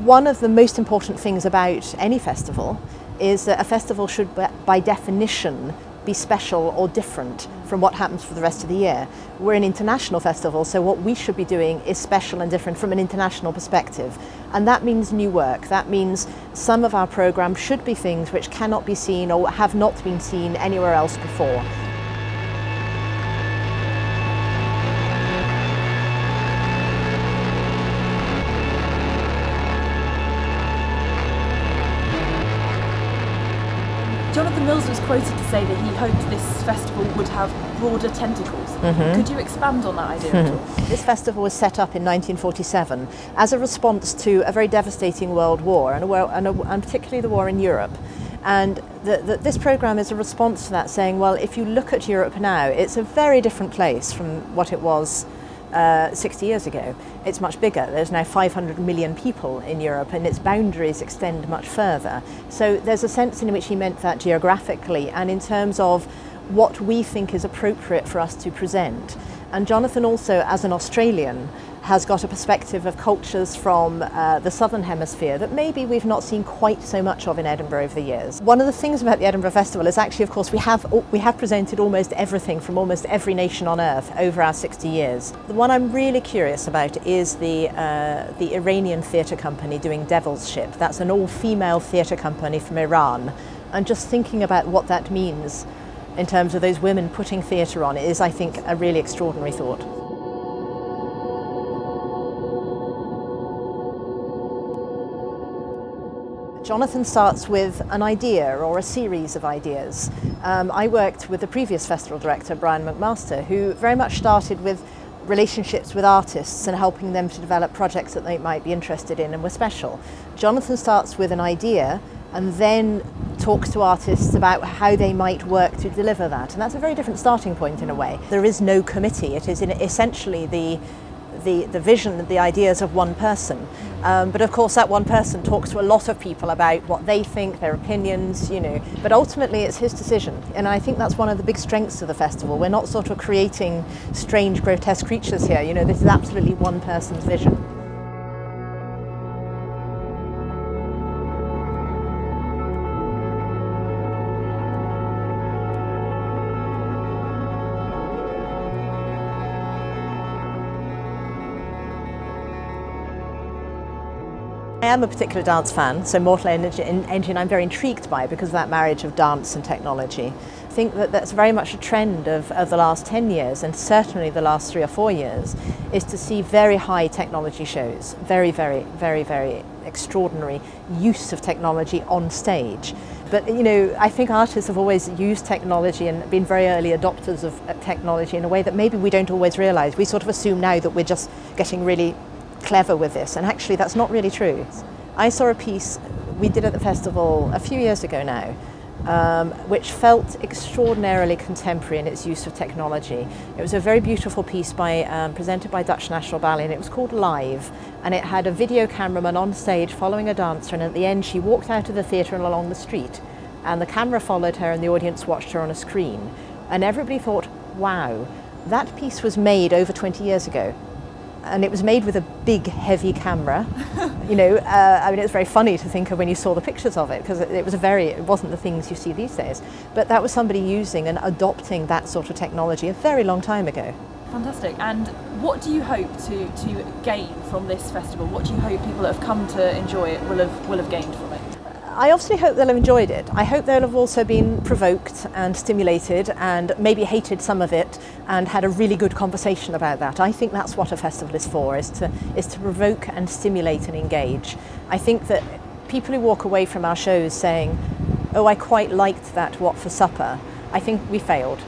One of the most important things about any festival is that a festival should, by definition, be special or different from what happens for the rest of the year. We're an international festival, so what we should be doing is special and different from an international perspective. And that means new work. That means some of our programme should be things which cannot be seen or have not been seen anywhere else before. Jonathan Mills was quoted to say that he hoped this festival would have broader tentacles. Could you expand on that idea at all? This festival was set up in 1947 as a response to a very devastating world war, and particularly the war in Europe. And this programme is a response to that, saying, well, if you look at Europe now, it's a very different place from what it was 60 years ago. It's much bigger. There's now 500 million people in Europe and its boundaries extend much further. So there's a sense in which he meant that geographically and in terms of what we think is appropriate for us to present. And Jonathan also, as an Australian, has got a perspective of cultures from the Southern Hemisphere that maybe we've not seen quite so much of in Edinburgh over the years. One of the things about the Edinburgh Festival is actually, of course, we have presented almost everything from almost every nation on earth over our 60 years. The one I'm really curious about is the Iranian theatre company doing Devil's Ship. That's an all-female theatre company from Iran. And just thinking about what that means in terms of those women putting theatre on is, I think, a really extraordinary thought. Jonathan starts with an idea or a series of ideas. I worked with the previous festival director, Brian McMaster, who very much started with relationships with artists and helping them to develop projects that they might be interested in and were special. Jonathan starts with an idea and then talks to artists about how they might work to deliver that. And that's a very different starting point in a way. There is no committee. It is essentially the vision, the ideas of one person. But of course that one person talks to a lot of people about what they think, their opinions, you know. But ultimately it's his decision. And I think that's one of the big strengths of the festival. We're not sort of creating strange, grotesque creatures here. You know, this is absolutely one person's vision. I am a particular dance fan, so Mortal Engine I'm very intrigued by because of that marriage of dance and technology. I think that that's very much a trend of the last 10 years and certainly the last 3 or 4 years is to see very high technology shows, very, very, very, very extraordinary use of technology on stage. But you know, I think artists have always used technology and been very early adopters of technology in a way that maybe we don't always realise. We sort of assume now that we're just getting really clever with this, and actually that's not really true. I saw a piece we did at the festival a few years ago now, which felt extraordinarily contemporary in its use of technology. It was a very beautiful piece presented by Dutch National Ballet, and it was called Live, and it had a video cameraman on stage following a dancer, and at the end she walked out of the theatre and along the street, and the camera followed her and the audience watched her on a screen, and everybody thought, wow, that piece was made over 20 years ago. And it was made with a big, heavy camera. You know, I mean, it's very funny to think of when you saw the pictures of it, because it wasn't the things you see these days. But that was somebody using and adopting that sort of technology a very long time ago. Fantastic. And what do you hope to gain from this festival? What do you hope people that have come to enjoy it will have gained from it? I obviously hope they'll have enjoyed it. I hope they'll have also been provoked and stimulated and maybe hated some of it and had a really good conversation about that. I think that's what a festival is for, is to provoke and stimulate and engage. I think that people who walk away from our shows saying, oh, I quite liked that What for Supper, I think we failed.